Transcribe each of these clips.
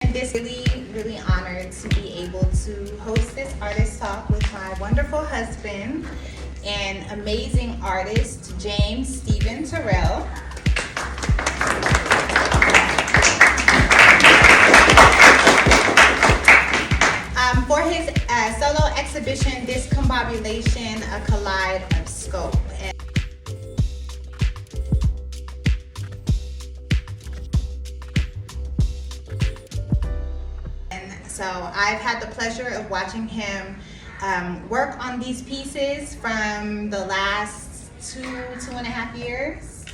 And this really honored to be able to host this artist talk with my wonderful husband and amazing artist, James Stephen Terrell. For his solo exhibition, Discombobulation, a collide of scope. So I've had the pleasure of watching him work on these pieces from the last two and a half years,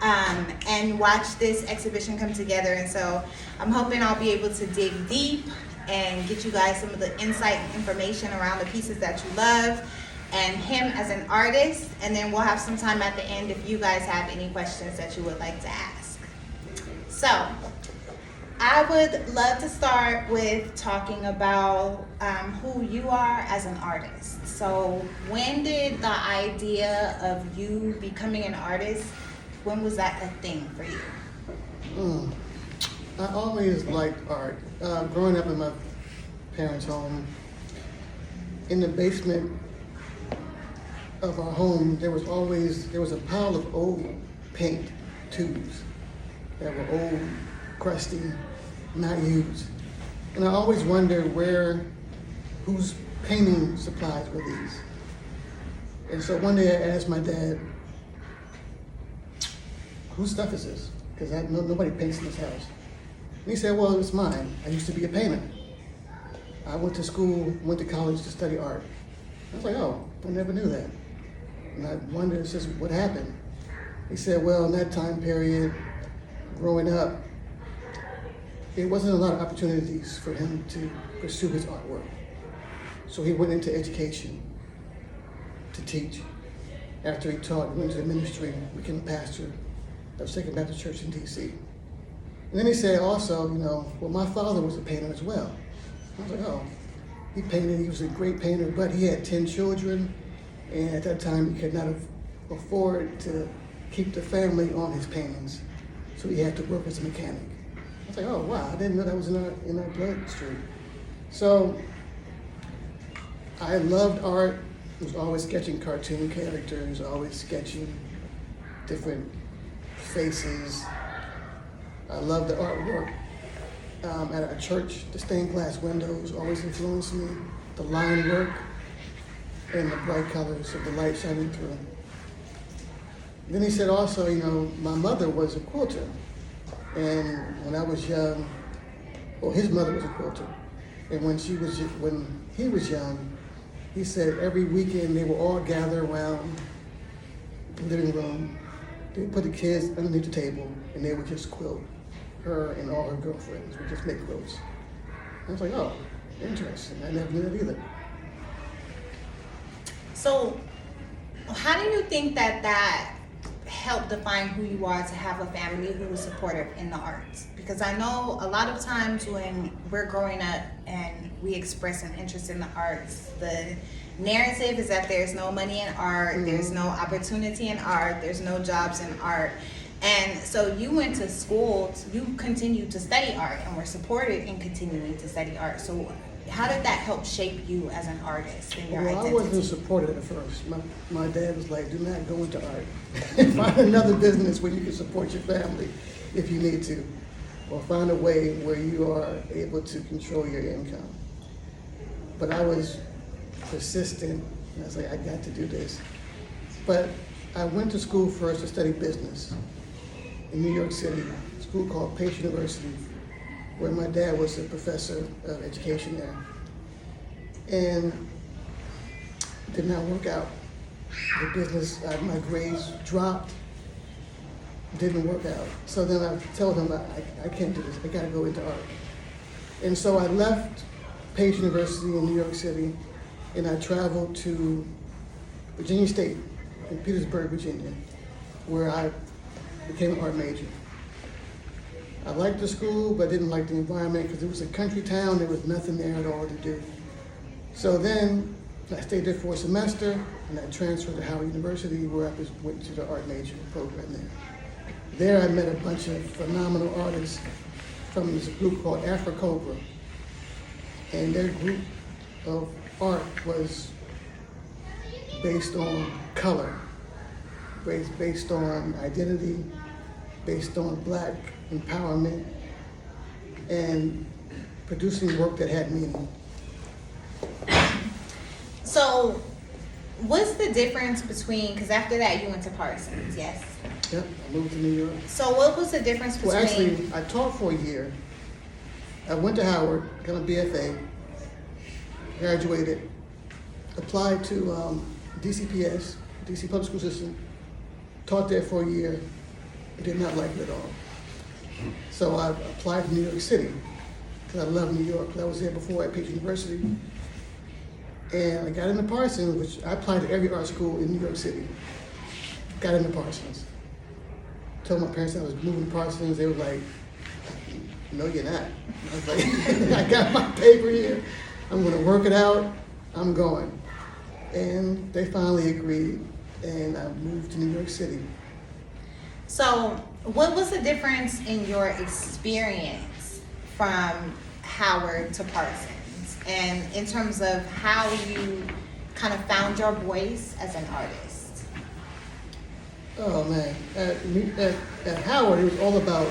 and watch this exhibition come together. And so I'm hoping I'll be able to dig deep and get you guys some of the insight and information around the pieces that you love and him as an artist. And then we'll have some time at the end if you guys have any questions that you would like to ask. So I would love to start with talking about who you are as an artist. So when did the idea of you becoming an artist, when was that a thing for you? I always liked art. Growing up in my parents' home, in the basement of our home, there was a pile of old paint tubes that were old, crusty, not used. And I always wondered whose painting supplies were these. And so one day I asked my dad, whose stuff is this? Because nobody paints in this house. And he said, well, it's mine. I used to be a painter. I went to college to study art. I was like, oh, I never knew that. And I wondered, what happened? He said, well, in that time period, growing up, there wasn't a lot of opportunities for him to pursue his artwork. So he went into education to teach. After he taught, he went into the ministry, became a pastor of Second Baptist Church in DC. And then he said also, well, my father was a painter as well. I was like, oh, he painted, he was a great painter, but he had 10 children, and at that time he could not afford to keep the family on his paintings, so he had to work as a mechanic. I was like, oh wow, I didn't know that was in our bloodstream. So I loved art. I was always sketching cartoon characters, always sketching different faces. I loved the artwork at our church. The stained glass windows always influenced me. The line work and the bright colors of the light shining through. Then he said also, my mother was a quilter. And when I was young, his mother was a quilter. And when he was young, he said every weekend they would all gather around the living room. They would put the kids underneath the table and they would just quilt. Her and all her girlfriends would just make quilts. I was like, oh, interesting. I never knew that either. So how do you think that help define who you are, to have a family who is supportive in the arts? Because I know a lot of times when we're growing up and we express an interest in the arts, the narrative is that there's no money in art, there's no opportunity in art, there's no jobs in art. And so you went to school, you continued to study art and were supported in continuing to study art. So how did that help shape you as an artist and your identity? I wasn't supported at first. My dad was like, do not go into art. Find another business where you can support your family if you need to. Or find a way where you are able to control your income. But I was persistent, and I was like, I got to do this. But I went to school first to study business in New York City, a school called Pace University, where my dad was a professor of education there. And it did not work out. The business, my grades dropped, didn't work out. So then I told him, I can't do this, I gotta go into art. And so I left Pace University in New York City, and I traveled to Virginia State in Petersburg, Virginia, where I became an art major. I liked the school, but didn't like the environment because it was a country town. There was nothing there at all to do. So then I stayed there for a semester, and I transferred to Howard University, where I went to the art major program there. There I met a bunch of phenomenal artists from this group called Afro-Cobra. And their group of art was based on color, based on identity, based on Black empowerment, and producing work that had meaning. So, what's the difference between, because after that you went to Parsons, yes? Yep, I moved to New York. So what was the difference between? Well, actually, I taught for a year. I went to Howard, got a BFA, graduated, applied to DCPS, DC Public School System, taught there for a year, did not like it at all. So I applied to New York City, because I love New York, because I was there before at Patriot University. And I got into Parsons, which I applied to every art school in New York City. Got into Parsons. Told my parents I was moving to Parsons. They were like, no, you're not. I was like, I got my paper here. I'm going to work it out. I'm going. And they finally agreed, and I moved to New York City. So what was the difference in your experience from Howard to Parsons? And in terms of how you kind of found your voice as an artist? Oh man, at Howard, it was all about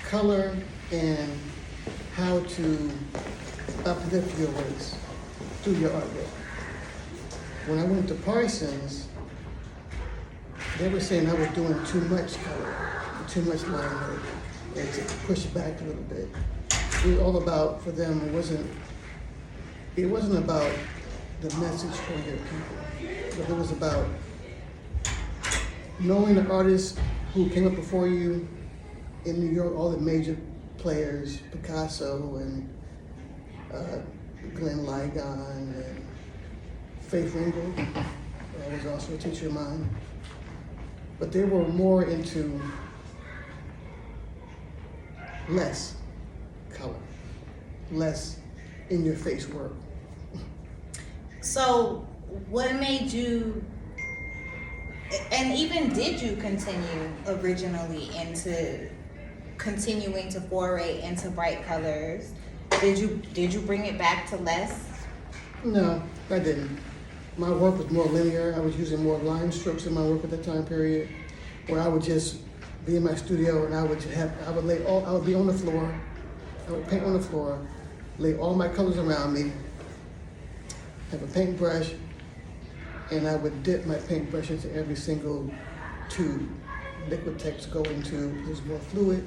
color and how to uplift your voice through your artwork. When I went to Parsons, they were saying I was doing too much color, too much line work, and to push it back a little bit. It was all about, for them, it wasn't about the message for your people, but it was about knowing the artists who came up before you in New York, all the major players, Picasso and Glen Echo and Faith Ringgold, was also a teacher of mine. But they were more into less color, less in-your-face work. So what made you, and even did you continue originally into continuing to foray into bright colors? Did you bring it back to less? No, I didn't. My work was more linear. I was using more line strokes in my work at that time period, where I would just be in my studio and I would be on the floor, I would paint on the floor, lay all my colors around me, have a paintbrush, and I would dip my paintbrush into every single tube. Liquid text going to, it was more fluid,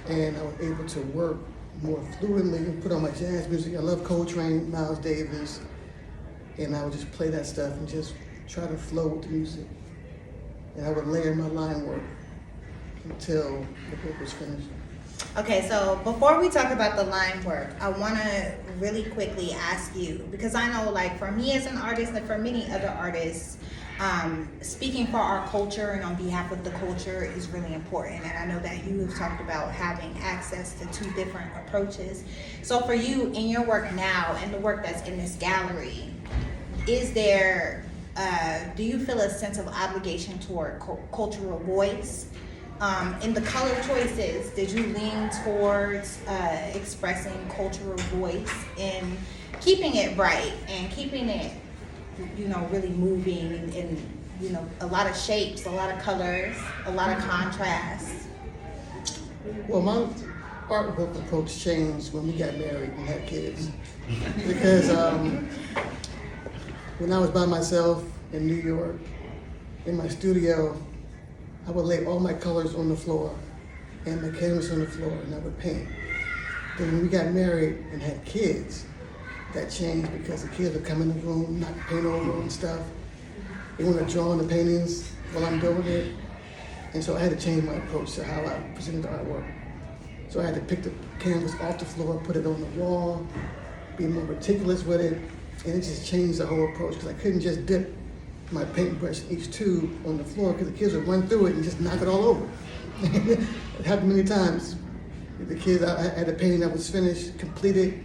and I was able to work more fluidly and put on my jazz music. I love Coltrane, Miles Davis, and I would just play that stuff and just try to flow with the music. And I would layer my line work until the book was finished. Okay, so before we talk about the line work, I want to really quickly ask you, because I know, like, for me as an artist and for many other artists, speaking for our culture and on behalf of the culture is really important. And I know that you have talked about having access to two different approaches. So for you, in your work now and the work that's in this gallery, is there, do you feel a sense of obligation toward cultural voice? In the color choices, did you lean towards expressing cultural voice in keeping it bright and keeping it, really moving and a lot of shapes, a lot of colors, a lot of contrast? Well, my art book approach changed when we got married and had kids. Because when I was by myself in New York, in my studio, I would lay all my colors on the floor and my canvas on the floor, and I would paint. Then when we got married and had kids, that changed because the kids would come in the room, knock paint over and stuff. They want to draw on the paintings while I'm doing it. And so I had to change my approach to how I presented the artwork. So I had to pick the canvas off the floor, put it on the wall, be more meticulous with it, and it just changed the whole approach because I couldn't just dip my paintbrush in each tube on the floor because the kids would run through it and just knock it all over. It happened many times. The kids, I had a painting that was finished, completed,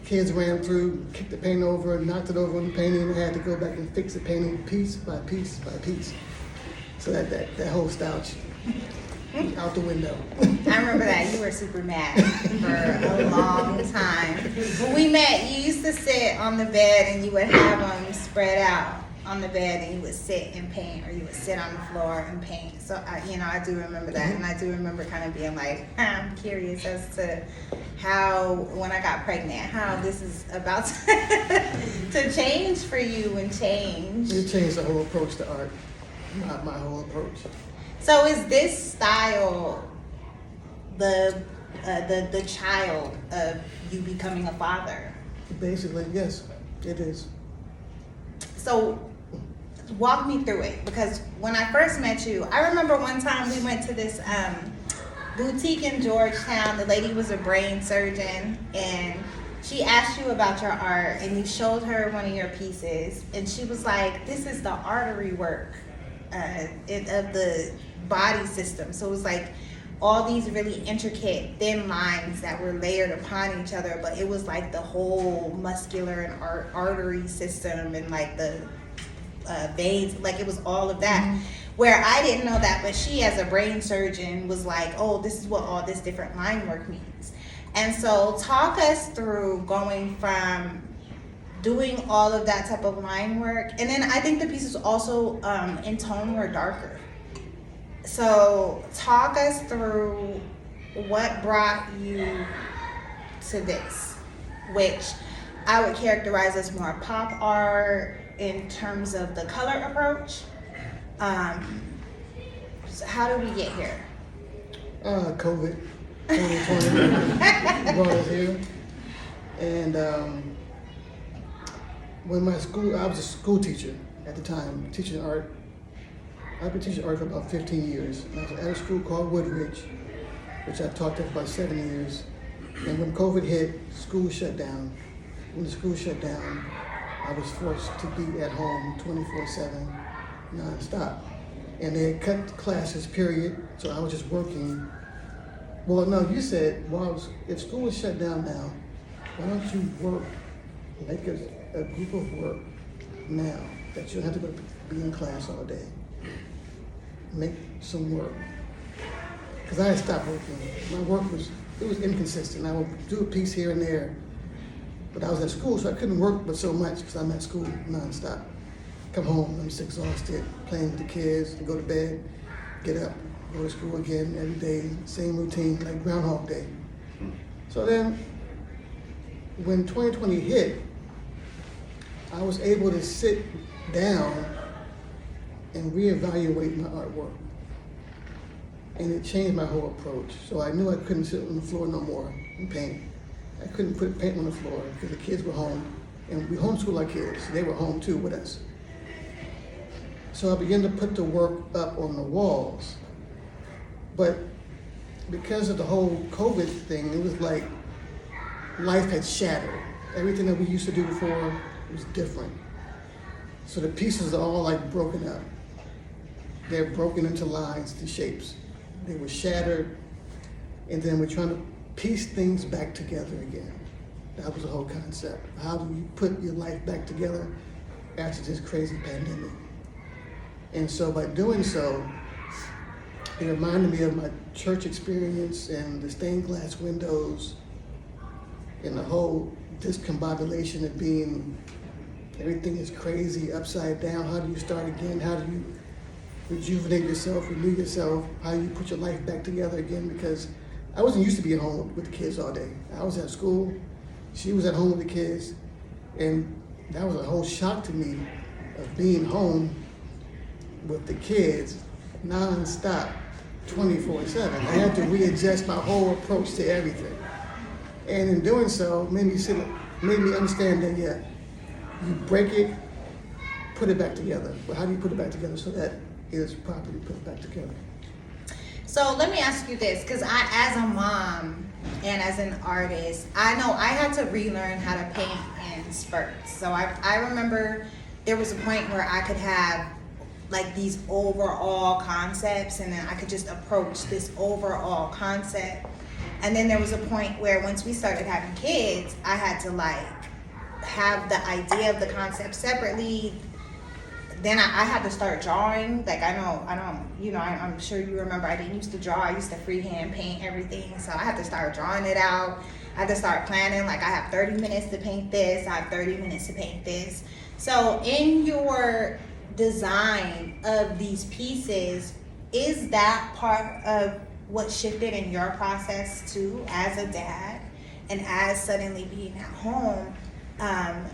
kids ran through, kicked the paint over, knocked it over on the painting, and I had to go back and fix the painting piece by piece by piece. So that whole style changed. out the window. I remember that. You were super mad for a long time. When we met, you used to sit on the bed and you would have them spread out on the bed and you would sit and paint, or you would sit on the floor and paint. So, I do remember that. And I do remember kind of being like, I'm curious as to how, when I got pregnant, how this is about to change for you and change. It changed the whole approach to art, my whole approach. So is this style the child of you becoming a father? Basically, yes, it is. So walk me through it, because when I first met you, I remember one time we went to this boutique in Georgetown. The lady was a brain surgeon, and she asked you about your art, and you showed her one of your pieces, and she was like, this is the artery work of the body system. So it was like all these really intricate thin lines that were layered upon each other, but it was like the whole muscular and artery system, and like the veins, like it was all of that. Mm-hmm. Where I didn't know that, but she as a brain surgeon was like, oh, this is what all this different line work means. And so talk us through going from doing all of that type of line work, and then I think the pieces also in tone were darker. So talk us through what brought you to this, which I would characterize as more pop art in terms of the color approach. So how did we get here? COVID 2020 brought us here. And when I was a school teacher at the time, teaching art. I've been teaching art for about 15 years. And I was at a school called Woodridge, which I taught there for about 7 years. And when COVID hit, school shut down. When the school shut down, I was forced to be at home 24/7, nonstop. And they had cut classes, period, so I was just working. Well, no, you said, well, if school was shut down now, why don't you work, make a group of work now that you don't have to be in class all day. Make some work. Because I had stopped working. My work was inconsistent. I would do a piece here and there, but I was at school, so I couldn't work but so much because I'm at school nonstop. Come home, I'm just exhausted, playing with the kids, go to bed, get up, go to school again every day, same routine, like Groundhog Day. So then, when 2020 hit, I was able to sit down and reevaluate my artwork. And it changed my whole approach. So I knew I couldn't sit on the floor no more and paint. I couldn't put paint on the floor because the kids were home. And we homeschool our kids. They were home too with us. So I began to put the work up on the walls. But because of the whole COVID thing, it was like life had shattered. Everything that we used to do before was different. So the pieces are all like broken up. They're broken into lines, to shapes. They were shattered, and then we're trying to piece things back together again. That was the whole concept. How do you put your life back together after this crazy pandemic? And so by doing so, it reminded me of my church experience and the stained glass windows and the whole discombobulation of being, everything is crazy, upside down. How do you start again? How do you rejuvenate yourself, renew yourself? How do you put your life back together again? Because I wasn't used to being home with the kids all day. I was at school, she was at home with the kids, and that was a whole shock to me of being home with the kids non-stop, 24/7. I had to readjust my whole approach to everything. And in doing so, made me understand that, yeah, you break it, put it back together. But how do you put it back together so that it is properly put back together? So let me ask you this, because I, as a mom and as an artist, I know I had to relearn how to paint in spurts. So I remember there was a point where I could have like these overall concepts, and then I could just approach this overall concept. And then there was a point where once we started having kids, I had to like have the idea of the concept separately, then I had to start drawing. Like I'm sure you remember I didn't used to draw. I used to freehand paint everything. So I had to start drawing it out. I had to start planning, like I have 30 minutes to paint this. I have 30 minutes to paint this. So in your design of these pieces, is that part of what shifted in your process too, as a dad and as suddenly being at home?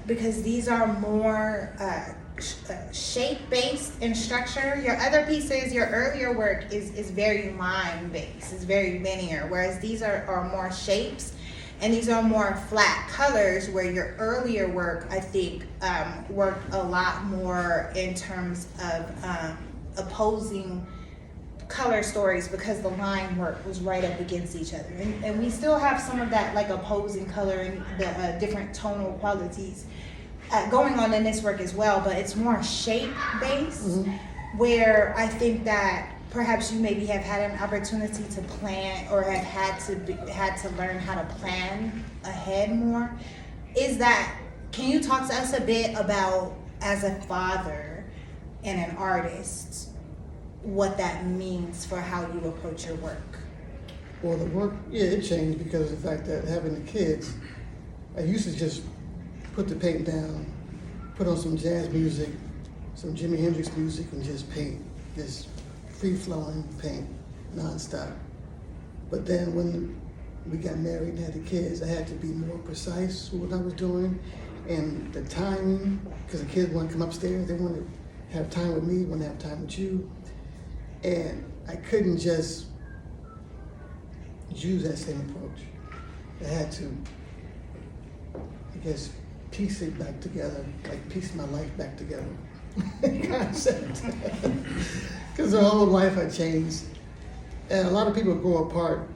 Because these are more shape-based in structure. Your other pieces, your earlier work is very line-based, it's very linear, whereas these are more shapes, and these are more flat colors, where your earlier work, I think, worked a lot more in terms of opposing color stories, because the line work was right up against each other. And we still have some of that like opposing color and the different tonal qualities going on in this work as well, but it's more shape-based, where I think that perhaps you maybe have had an opportunity to plan, or have had to learn how to plan ahead more. Can you talk to us a bit about, as a father and an artist, what that means for how you approach your work? Well, the work, yeah, it changed because of the fact that having the kids, I used to just put the paint down, put on some jazz music, some Jimi Hendrix music, and just paint, just free-flowing paint, nonstop. But then when we got married and had the kids, I had to be more precise with what I was doing, and the timing, because the kids want to come upstairs, they want to have time with me, want to have time with you. And I couldn't just use that same approach. I had to, I guess, piece it back together, like piece my life back together concept. Because the whole life had changed. And a lot of people grew apart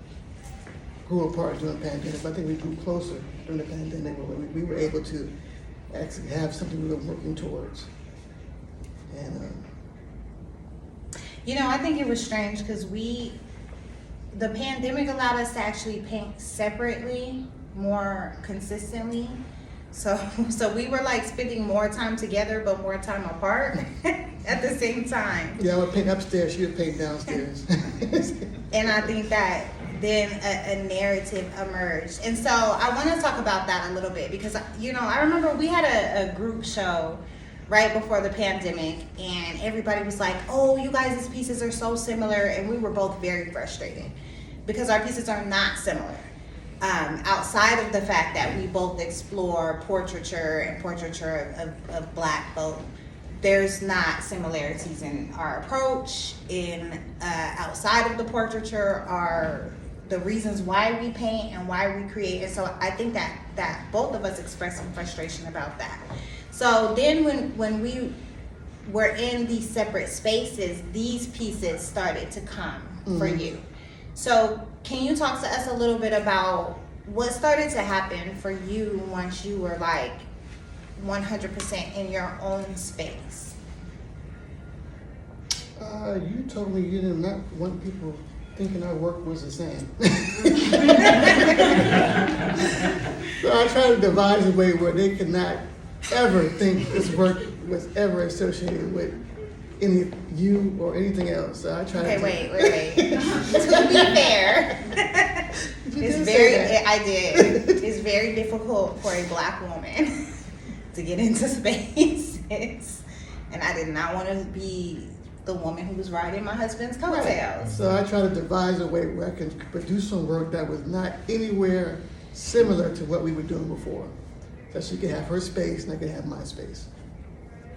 during the pandemic, but I think we grew closer during the pandemic, where we were able to actually have something we were working towards. And I think it was strange because the pandemic allowed us to actually paint separately more consistently. So we were like spending more time together, but more time apart at the same time. yeah, I would paint upstairs, she would paint downstairs. And I think that then a narrative emerged. And so I want to talk about that a little bit, because, I remember we had a group show right before the pandemic, and everybody was like, oh, you guys' pieces are so similar, and we were both very frustrated because our pieces are not similar. Outside of the fact that we both explore portraiture and portraiture of Black folk, there's not similarities in our approach. Outside of the portraiture are the reasons why we paint and why we create. And so I think that both of us expressed some frustration about that. So then when we were in these separate spaces, these pieces started to come for you. So can you talk to us a little bit about what started to happen for you once you were like 100% in your own space? You told me you did not want people thinking our work was the same. So I tried to devise a way where they could not ever think this work was ever associated with any of you or anything else. So I tried to... Okay, wait. To be fair, it's very difficult for a Black woman to get into spaces. And I did not want to be the woman who was riding my husband's coattails. So I tried to devise a way where I could produce some work that was not anywhere similar to what we were doing before. So she could have her space and I could have my space.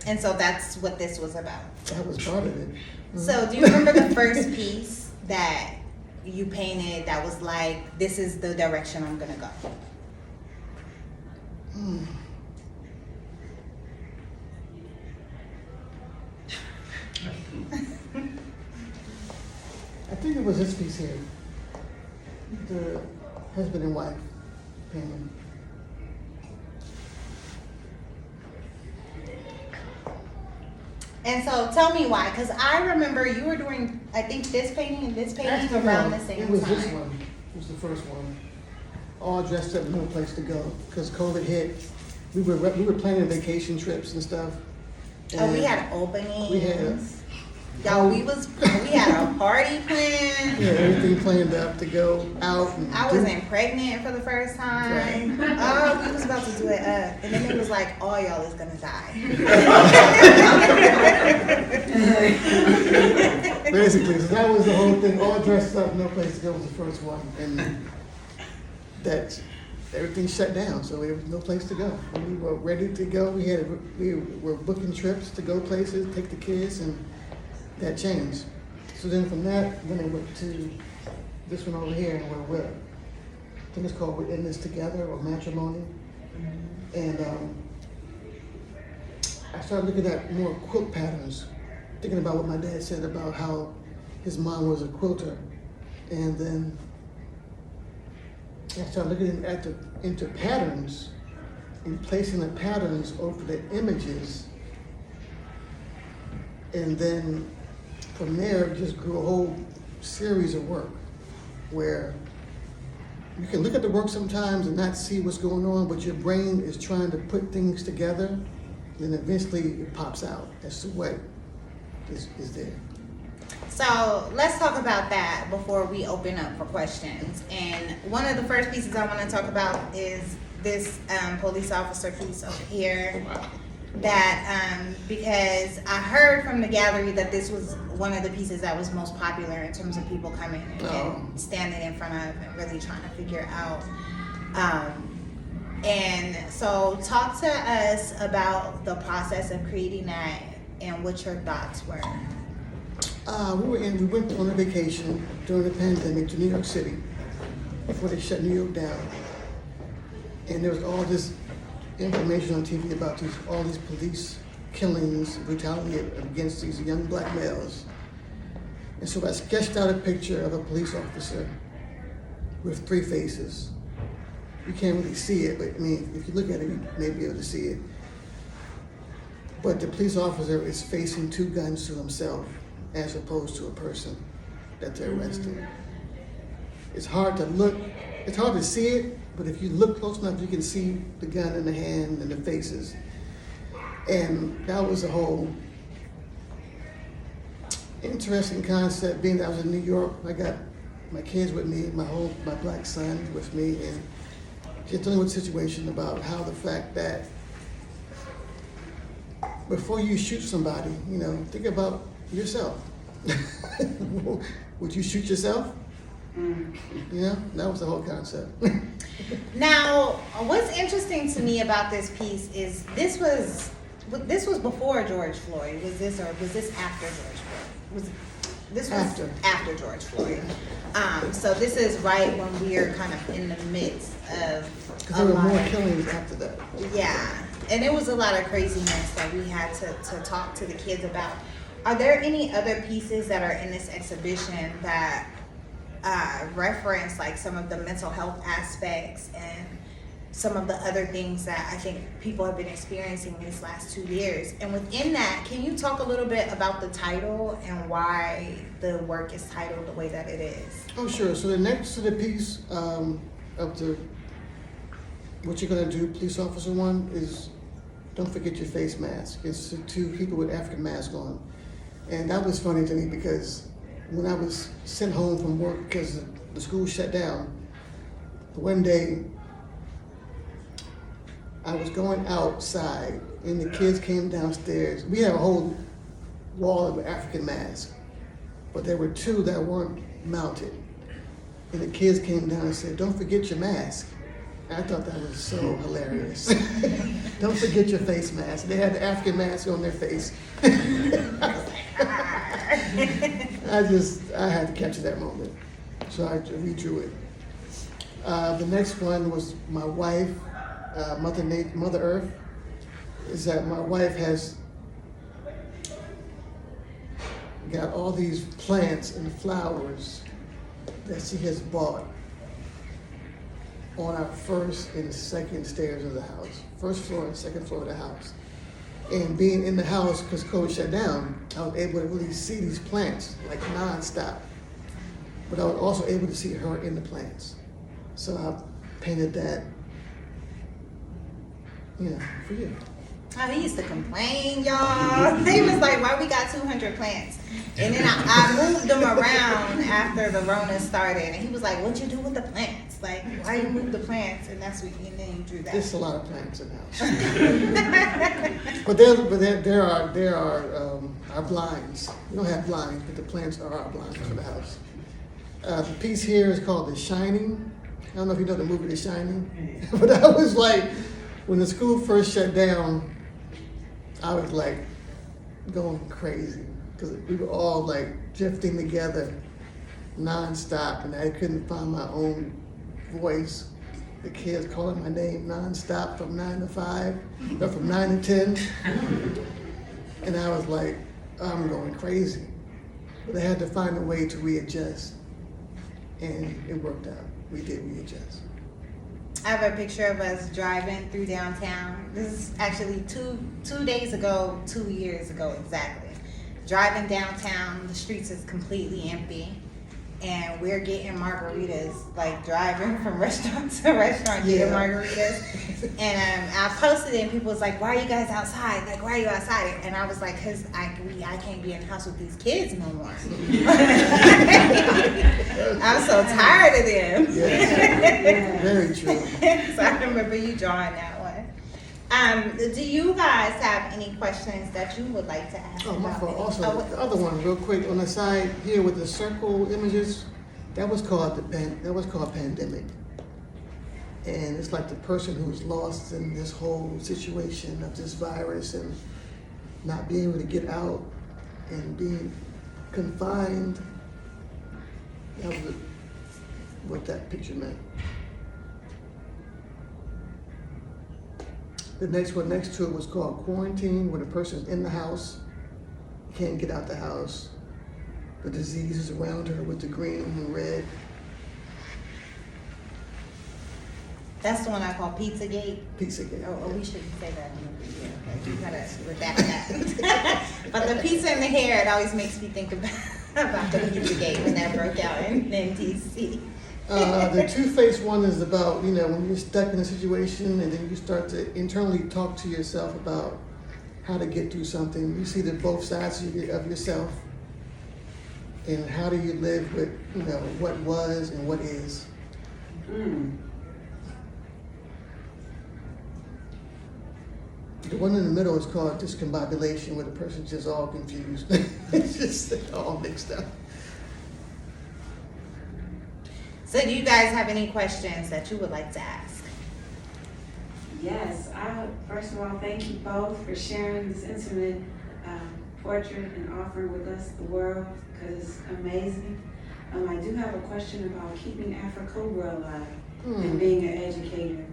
And so that's what this was about. That was part of it. So do you remember the first piece that you painted that was like, this is the direction I'm gonna go? I think it was this piece here. The husband and wife painting. And so tell me why, because I remember you were doing, I think, this painting and this painting Actually, around no, the same it was time. this one. It was the first one. All dressed up, no place to go. Because COVID hit, we were planning vacation trips and stuff. Oh, we And had openings. we had Y'all, we had a party planned. yeah, everything planned up to go out. And I wasn't pregnant for the first time. Oh, we was about to do it up. And then it was like, all y'all is gonna die. Basically, so that was the whole thing. All dressed up, no place to go was the first one. And that everything shut down, so there was no place to go. We were ready to go. We were booking trips to go places, take the kids, and that changed. So then from that, then I went to this one over here, and we're I think it's called We're In This Together, or Matrimony. And I started looking at more quilt patterns, thinking about what my dad said about how his mom was a quilter. And then I started looking into patterns and placing the patterns over the images. And then from there, it just grew a whole series of work where you can look at the work sometimes and not see what's going on, but your brain is trying to put things together, and eventually it pops out as to what is there. So let's talk about that before we open up for questions. And one of the first pieces I want to talk about is this police officer piece over here. That because I heard from the gallery that this was one of the pieces that was most popular in terms of people coming and standing in front of and really trying to figure out. And so talk to us about the process of creating that and what your thoughts were. We went on a vacation during the pandemic to New York City before they shut New York down. And there was all this information on TV about all these police killings, brutality against these young black males. And so I sketched out a picture of a police officer with three faces. You can't really see it, but I mean, if you look at it, you may be able to see it. But the police officer is facing two guns to himself as opposed to a person that they're arresting. It's hard to see it, but if you look close enough, you can see the gun in the hand and the faces. And that was a whole interesting concept, being that I was in New York. I got my kids with me, my black son with me, and just dealing with a situation about how the fact that before you shoot somebody, think about yourself. Would you shoot yourself? That was the whole concept. Now, what's interesting to me about this piece is this was before George Floyd. Was this after George Floyd? This was after George Floyd. So this is right when we are kind of in the midst of. Because there were more killings after that. Yeah, and it was a lot of craziness that we had to talk to the kids about. Are there any other pieces that are in this exhibition that reference like some of the mental health aspects and some of the other things that I think people have been experiencing these last 2 years? And within that, can you talk a little bit about the title and why the work is titled the way that it is? Oh, sure. So the next to the piece of what you're going to do, police officer one, is don't forget your face mask. It's two people with African masks on. And that was funny to me because when I was sent home from work because the school shut down, one day I was going outside and the kids came downstairs. We have a whole wall of African masks, but there were two that weren't mounted. And the kids came down and said, "Don't forget your mask." I thought that was so hilarious. Don't forget your face mask. They had the African mask on their face. I had to capture that moment. So I redrew it. The next one was my wife, Mother Earth, is that my wife has got all these plants and flowers that she has bought on our first and second stairs of the house, first floor and second floor of the house. And being in the house, because COVID shut down, I was able to really see these plants like nonstop. But I was also able to see her in the plants. So I painted that, for you. Oh, he used to complain, y'all. He was like, why we got 200 plants? And then I moved them around after the Rona started. And he was like, what'd you do with the plants? Like, why you move the plants? And that's what, and then he drew that. There's a lot of plants in the house. but there are our blinds. We don't have blinds, but the plants are our blinds for the house. The piece here is called The Shining. I don't know if you know the movie The Shining, but I was like, when the school first shut down, I was like going crazy because we were all like drifting together nonstop, and I couldn't find my own voice. The kids calling my name nonstop from 9 to 5, or from 9 to 10, and I was like, I'm going crazy. But I had to find a way to readjust, and it worked out. We did readjust. I have a picture of us driving through downtown. This is actually two days ago, 2 years ago exactly. Driving downtown, the streets is completely empty, and we're getting margaritas, like driving from restaurant to restaurant getting margaritas. And I posted it, and people was like, "Why are you guys outside? Like, why are you outside?" And I was like, "Cause I can't be in the house with these kids no more. I'm so tired of them." Yes. Very true. So I remember you drawing that one. Do you guys have any questions that you would like to ask? Oh, my about fault. any- Also, oh, the other one, real quick, on the side here with the circle images, that was called pandemic. And it's like the person who's lost in this whole situation of this virus and not being able to get out and being confined. That was what that picture meant. The next one next to it was called quarantine, where the person's in the house, can't get out the house. The disease is around her with the green and red. that's the one I call Pizzagate. Pizzagate. Oh, we shouldn't say that on the video. Okay, you gotta redact that. But the pizza in the hair, it always makes me think about the Pizzagate when that broke out in DC. The two-faced one is about, when you're stuck in a situation and then you start to internally talk to yourself about how to get through something. You see the both sides of yourself, and how do you live with, what was and what is. The one in the middle is called Discombobulation, where the person's just all confused. It's just all mixed up. So do you guys have any questions that you would like to ask? Yes, first of all, thank you both for sharing this intimate portrait and offering with us the world, because it's amazing. I do have a question about keeping Afro-Cobra alive and being an educator.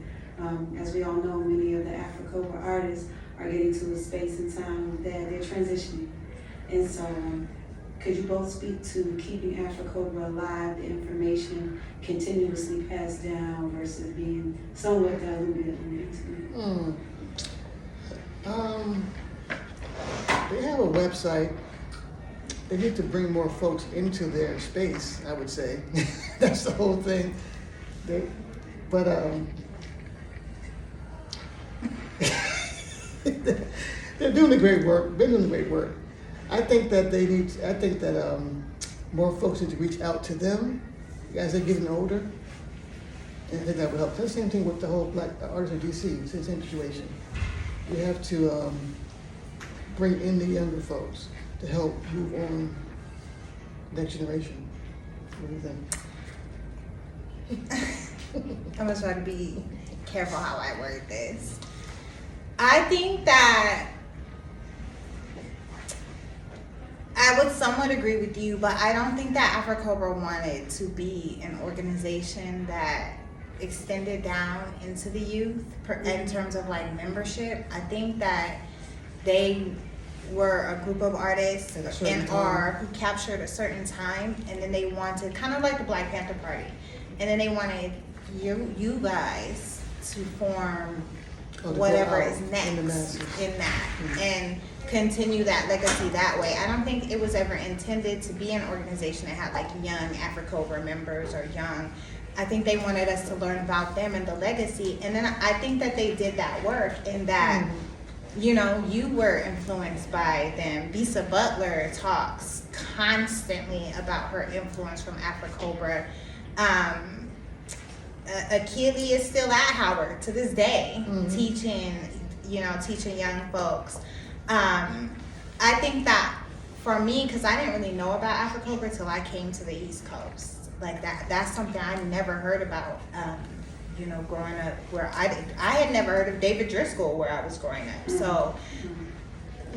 As we all know, many of the Afro-Cobra artists are getting to a space in time that they're transitioning. And so, could you both speak to keeping Afro-Cobra alive, the information continuously passed down versus being somewhat diluted on the internet? They have a website. They need to bring more folks into their space, I would say. That's the whole thing. They're doing the great work. They're doing the great work. I think that more folks need to reach out to them as they're getting older. And I think that would help. That's the same thing with the whole Black artists in DC. It's the same situation. We have to bring in the younger folks to help move on next generation. What do you think? I'm gonna try to be careful how I word this. I think that I would somewhat agree with you, but I don't think that Afro-Cobra wanted to be an organization that extended down into the youth in terms of like membership. I think that they were a group of artists and are who captured a certain time, and then they wanted, kind of like the Black Panther Party, and then they wanted you guys to form whatever is next in that and continue that legacy that way. I don't think it was ever intended to be an organization that had like young Afro-Cobra members or young. I think they wanted us to learn about them and the legacy, and then I think that they did that work in that you know, you were influenced by them. Bisa Butler talks constantly about her influence from Afro-Cobra. Akili is still at Howard to this day, teaching young folks. I think that for me, because I didn't really know about Afro-Cobra till I came to the East Coast. Like that's something I never heard about. Growing up where I had never heard of David Driscoll where I was growing up. So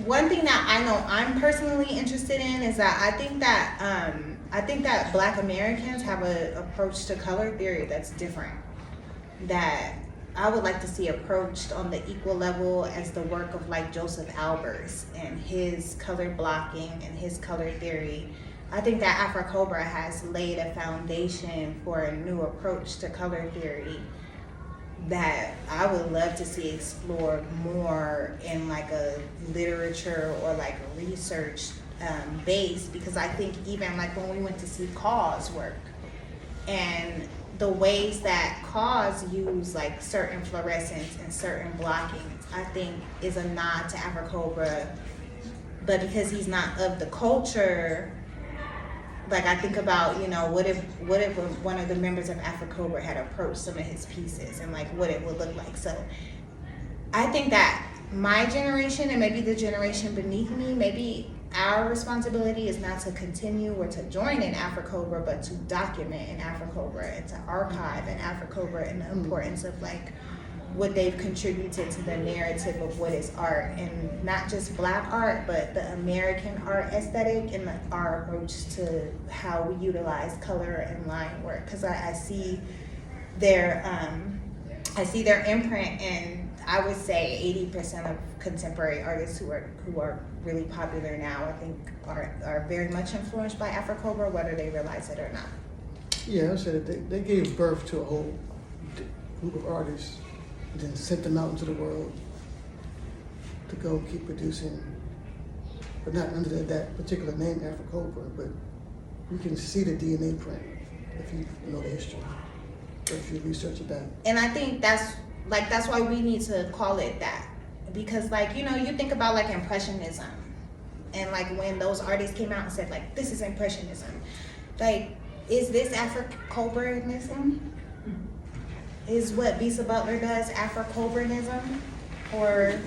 one thing that I know I'm personally interested in is that I think that Black Americans have an approach to color theory that's different, that I would like to see approached on the equal level as the work of like Joseph Albers and his color blocking and his color theory. I think that Afro-Cobra has laid a foundation for a new approach to color theory that I would love to see explored more in like a literature or like a research base, because I think even like when we went to see Cause work and the ways that Cause use like certain fluorescents and certain blockings, I think is a nod to Afro-Cobra, but because he's not of the culture, like I think about, what if one of the members of Afro-Cobra had approached some of his pieces and like what it would look like. So I think that my generation and maybe the generation beneath me, maybe our responsibility is not to continue or to join in Afro-Cobra, but to document in Afro-Cobra and to archive in Afro-Cobra and the importance of like what they've contributed to the narrative of what is art, and not just Black art, but the American art aesthetic and our approach to how we utilize color and line work. Because I see their imprint, and I would say 80% of contemporary artists who are really popular now, I think are very much influenced by Afro-Cobra, whether they realize it or not. Yeah, I said they gave birth to a whole group of artists and then sent them out into the world to go keep producing, but not under that particular name, Afro-Cobra, but you can see the DNA print if you know the history, or if you research it back. And I think that's why we need to call it that, because like, you think about like Impressionism, and like when those artists came out and said like, this is Impressionism, like, is this Afro-Cobranism? Is what Bisa Butler does Afro-Cobranism? Or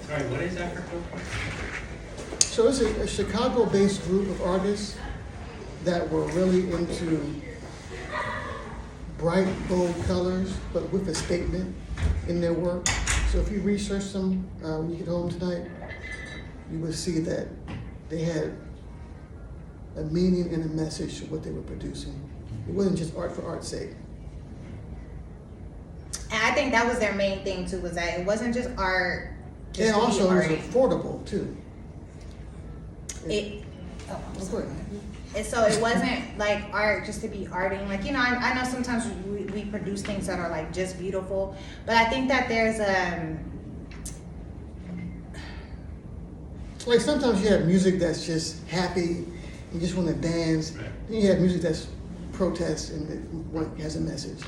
Sorry, what is Afro-Cobra? So it's a Chicago-based group of artists that were really into bright, bold colors, but with a statement in their work. So if you research them when you get home tonight, you will see that they had a meaning and a message to what they were producing. It wasn't just art for art's sake. And I think that was their main thing too, was that it wasn't just art. Just And to be also it was arty. affordable too. I'm Of sorry. course. And so it wasn't like art just to be arting. Like, I know sometimes we produce things that are like just beautiful, but I think that there's Like sometimes you have music that's just happy, you just want to dance. Right. Then you have music that's protest and it has a message.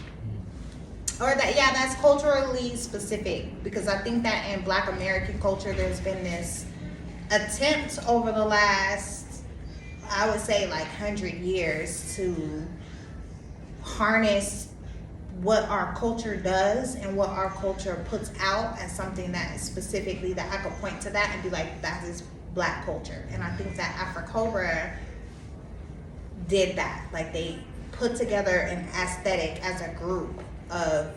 that's culturally specific, because I think that in Black American culture there's been this attempt over the last, I would say like 100 years, to harness what our culture does and what our culture puts out as something that is specifically, that I could point to that and be like, that is Black culture. And I think that Afro-Cobra did that. Like, they put together an aesthetic as a group of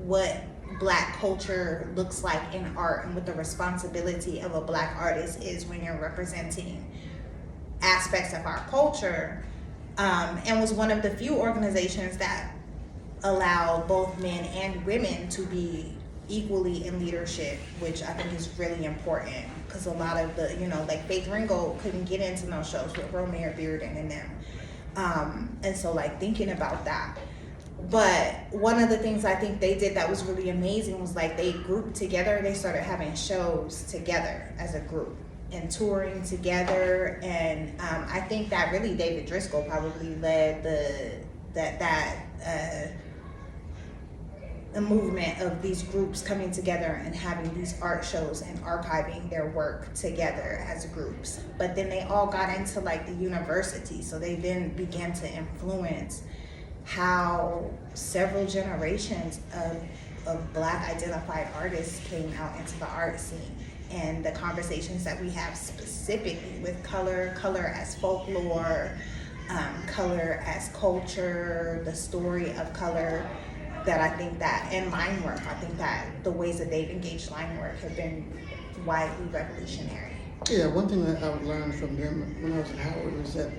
what Black culture looks like in art, and what the responsibility of a Black artist is when you're representing aspects of our culture, and was one of the few organizations that allow both men and women to be equally in leadership, which I think is really important, because a lot of the, like Faith Ringgold couldn't get into those shows with Romare Bearden and them. And so like thinking about that. But one of the things I think they did that was really amazing was like they grouped together, they started having shows together as a group and touring together. And I think that really David Driscoll probably led the movement of these groups coming together and having these art shows and archiving their work together as groups. But then they all got into like the university, so they then began to influence how several generations of Black identified artists came out into the art scene, and the conversations that we have specifically with color as folklore, color as culture, the story of color, that I think that, and line work, I think that the ways that they've engaged line work have been widely revolutionary. Yeah, one thing that I would learn from them when I was at Howard was that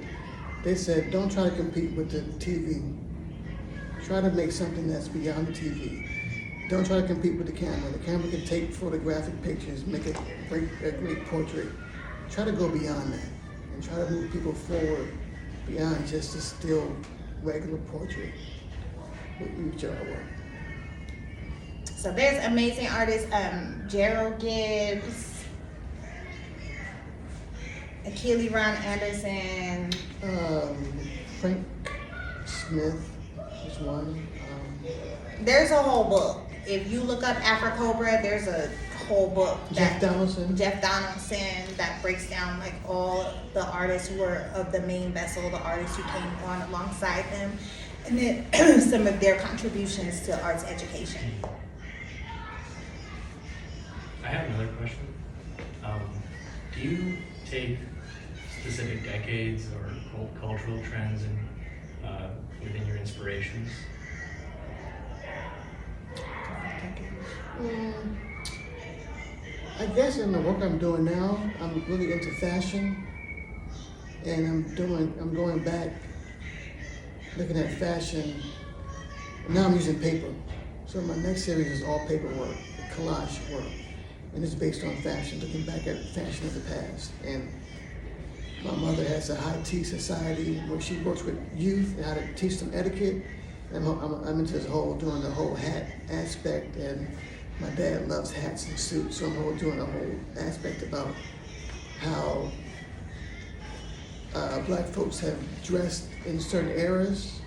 they said, don't try to compete with the TV. Try to make something that's beyond the TV. Don't try to compete with the camera. The camera can take photographic pictures, make a great portrait. Try to go beyond that and try to move people forward beyond just a still regular portrait with each artwork. So there's amazing artists, Gerald Gibbs, Akili Ron Anderson. Frank Smith is one. There's a whole book. If you look up Afrocobra, there's a whole book. Jeff Donaldson that breaks down like all the artists who were of the main vessel, the artists who came on alongside them, and then some of their contributions to arts education. I have another question. Do you take specific decades or cultural trends within your inspirations? I guess in the work I'm doing now, I'm really into fashion, and I'm going back, looking at fashion. Now I'm using paper, so my next series is all paper work, collage work, and it's based on fashion, looking back at fashion of the past. And my mother has a high tea society where she works with youth and how to teach them etiquette. And I'm into this whole, doing the whole hat aspect, and my dad loves hats and suits, so I'm doing a whole aspect about how Black folks have dressed in certain eras.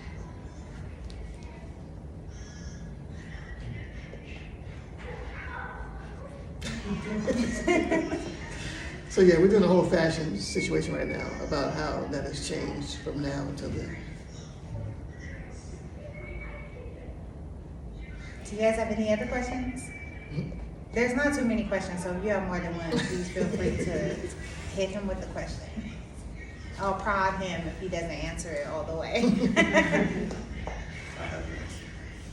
So yeah, we're doing a whole fashion situation right now about how that has changed from now until then. Do you guys have any other questions? There's not too many questions, so if you have more than one, please feel free to hit him with the question. I'll prod him if he doesn't answer it all the way. I have it.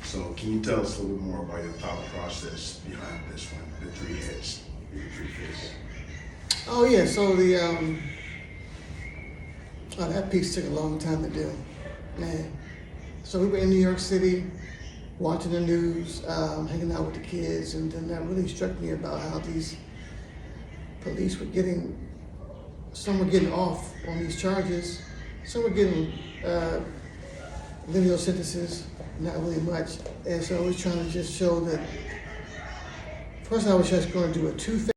So can you tell us a little bit more about your thought process behind this one, the three heads, the three fists? Oh yeah, so that piece took a long time to do, man. So we were in New York City, watching the news, hanging out with the kids, and then that really struck me about how these police were some were getting off on these charges, some were getting lineal sentences, not really much. And so I was trying to just show that, first I was just going to do a two-phase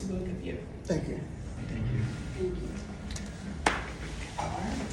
to both of you. Thank you. Thank you. Thank you.